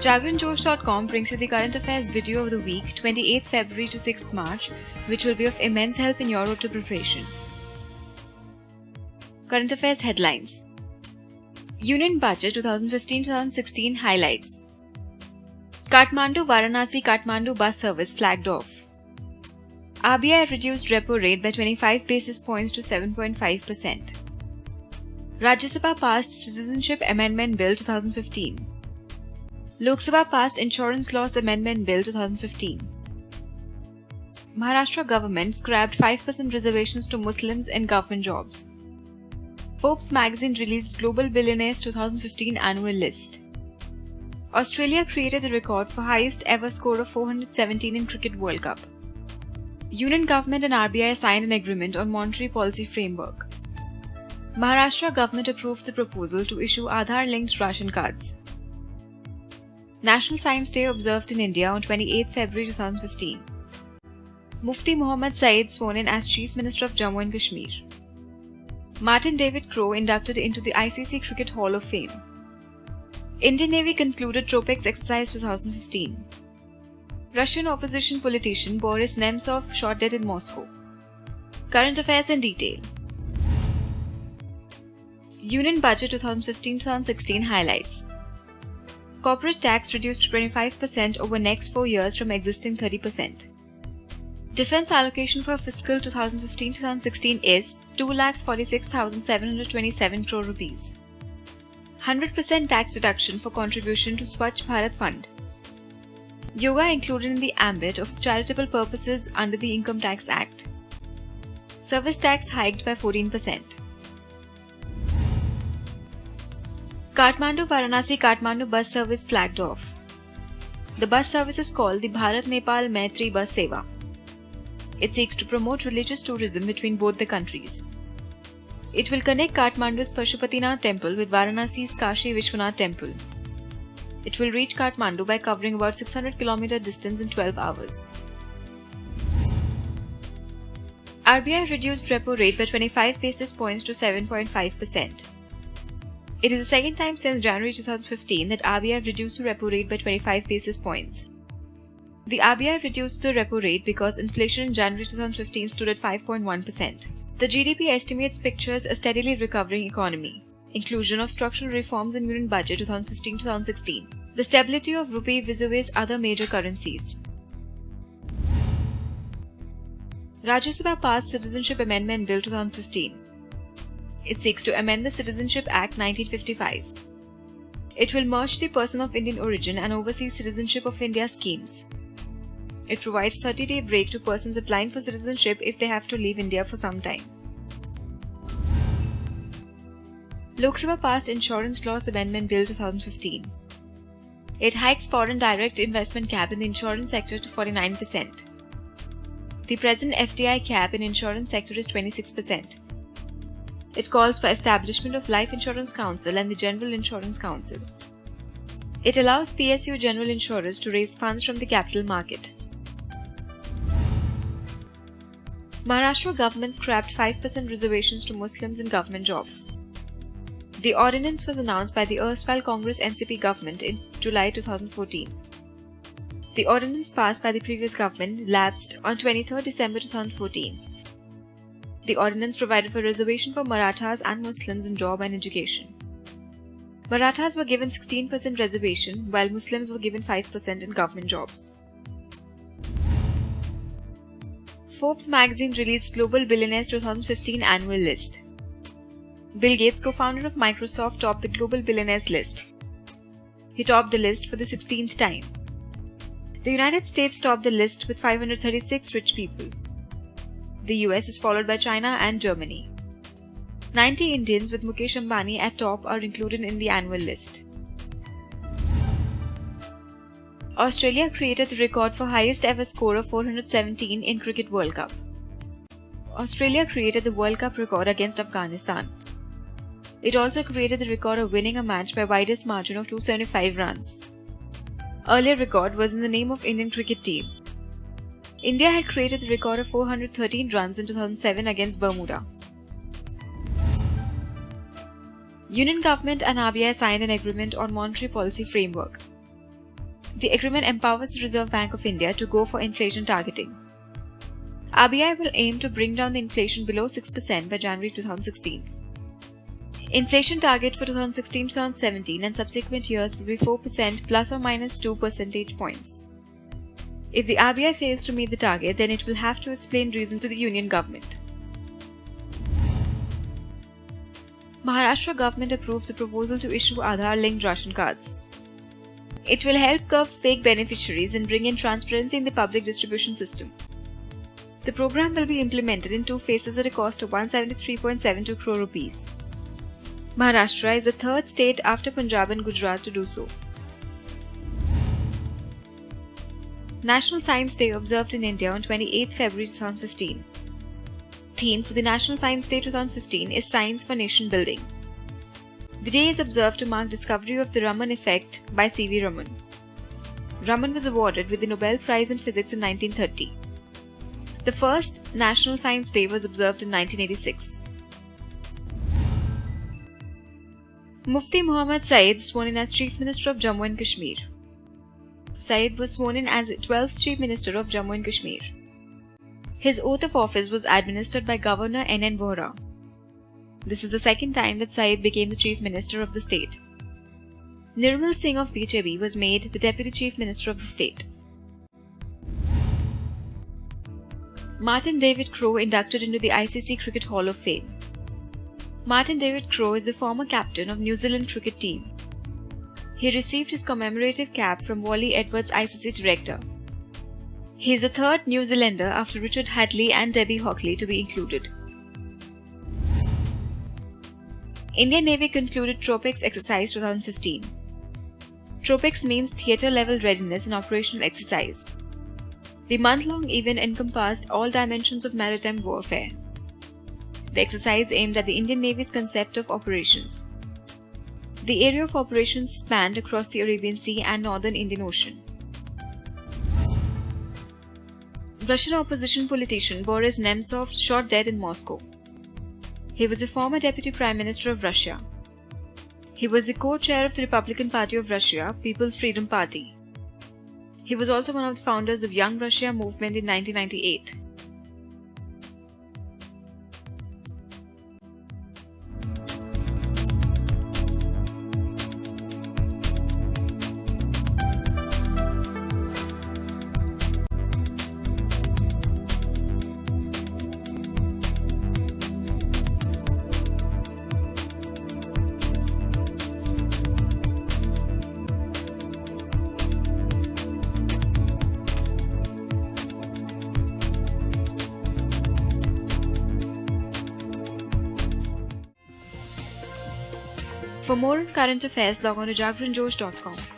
JagranJosh.com brings you the current affairs video of the week 28th February to 6th March, which will be of immense help in your road to preparation. Current affairs headlines. Union Budget 2015-2016 highlights. Kathmandu-Varanasi-Kathmandu bus service flagged off. RBI reduced repo rate by 25 basis points to 7.5%. Rajya Sabha passed Citizenship Amendment Bill 2015. Lok Sabha passed Insurance Laws Amendment Bill 2015. Maharashtra government scrapped 5% reservations to Muslims in government jobs. Forbes magazine released Global Billionaires 2015 annual list. Australia created the record for highest ever score of 417 in Cricket World Cup. Union government and RBI signed an agreement on monetary policy framework. Maharashtra government approved the proposal to issue Aadhaar-linked ration cards. National Science Day observed in India on 28 February 2015. Mufti Muhammad Saeed sworn in as Chief Minister of Jammu and Kashmir. Martin David Crowe inducted into the ICC Cricket Hall of Fame. Indian Navy concluded Tropex Exercise 2015. Russian opposition politician Boris Nemtsov shot dead in Moscow. Current affairs in detail. Union Budget 2015-2016 highlights. Corporate tax reduced to 25% over next 4 years from existing 30%. Defence allocation for fiscal 2015-2016 is 2,46,727 crore rupees. 100% tax deduction for contribution to Swachh Bharat Fund. Yoga included in the ambit of charitable purposes under the Income Tax Act. Service tax hiked by 14%. Kathmandu-Varanasi-Kathmandu bus service flagged off. The bus service is called the Bharat-Nepal Maitri Bus Seva. It seeks to promote religious tourism between both the countries. It will connect Kathmandu's Pashupatinath Temple with Varanasi's Kashi Vishwanath Temple. It will reach Kathmandu by covering about 600 km distance in 12 hours. RBI reduced repo rate by 25 basis points to 7.5%. It is the second time since January 2015 that RBI reduced the repo rate by 25 basis points. The RBI reduced the repo rate because inflation in January 2015 stood at 5.1%. The GDP estimates pictures a steadily recovering economy, inclusion of structural reforms in Union Budget 2015-2016, the stability of rupee vis-a-vis other major currencies. Rajya Sabha passed Citizenship Amendment Bill 2015. It seeks to amend the Citizenship Act 1955. It will merge the Person of Indian Origin and Overseas Citizenship of India schemes. It provides 30-day break to persons applying for citizenship if they have to leave India for some time. Lok Sabha passed Insurance Laws Amendment Bill 2015. It hikes foreign direct investment cap in the insurance sector to 49%. The present FDI cap in insurance sector is 26%. It calls for establishment of Life Insurance Council and the General Insurance Council. It allows PSU general insurers to raise funds from the capital market. Maharashtra government scrapped 5% reservations to Muslims in government jobs. The ordinance was announced by the erstwhile Congress NCP government in July 2014. The ordinance passed by the previous government lapsed on 23 December 2014. The ordinance provided for reservation for Marathas and Muslims in job and education. Marathas were given 16% reservation, while Muslims were given 5% in government jobs. Forbes magazine released Global Billionaires 2015 annual list. Bill Gates, co-founder of Microsoft, topped the Global Billionaires list. He topped the list for the 16th time. The United States topped the list with 536 rich people. The US is followed by China and Germany. 90 Indians with Mukesh Ambani at top are included in the annual list. Australia created the record for highest ever score of 417 in Cricket World Cup. Australia created the World Cup record against Afghanistan. It also created the record of winning a match by widest margin of 275 runs. Earlier record was in the name of Indian cricket team. India had created the record of 413 runs in 2007 against Bermuda. Union government and RBI signed an agreement on monetary policy framework. The agreement empowers the Reserve Bank of India to go for inflation targeting. RBI will aim to bring down the inflation below 6% by January 2016. Inflation target for 2016-2017 and subsequent years will be 4% plus or minus 2 percentage points. If the RBI fails to meet the target, then it will have to explain reason to the union government. Maharashtra government approved the proposal to issue Aadhaar-linked ration cards. It will help curb fake beneficiaries and bring in transparency in the public distribution system. The program will be implemented in 2 phases at a cost of 173.72 crore rupees. Maharashtra is the 3rd state after Punjab and Gujarat to do so. National Science Day observed in India on 28 February 2015. Theme for the National Science Day 2015 is Science for Nation Building. The day is observed to mark discovery of the Raman effect by C.V. Raman. Raman was awarded with the Nobel Prize in Physics in 1930. The first National Science Day was observed in 1986. Mufti Muhammad Saeed sworn in as Chief Minister of Jammu and Kashmir. Saeed was sworn in as 12th Chief Minister of Jammu and Kashmir. His oath of office was administered by Governor N.N. Vohra. This is the second time that Saeed became the Chief Minister of the state. Nirmal Singh of BJP was made the Deputy Chief Minister of the state. Martin David Crowe inducted into the ICC Cricket Hall of Fame. Martin David Crowe is the former captain of New Zealand cricket team. He received his commemorative cap from Wally Edwards, ICC director. He is the 3rd New Zealander after Richard Hadlee and Debbie Hockley to be included. Indian Navy concluded Tropics Exercise 2015. Tropics means theatre level readiness and operational exercise. The month-long event encompassed all dimensions of maritime warfare. The exercise aimed at the Indian Navy's concept of operations. The area of operations spanned across the Arabian Sea and northern Indian Ocean. Russian opposition politician Boris Nemtsov shot dead in Moscow. He was a former Deputy Prime Minister of Russia. He was the co-chair of the Republican Party of Russia, People's Freedom Party. He was also one of the founders of Young Russia movement in 1998. For more on current affairs, log on to jagranjosh.com.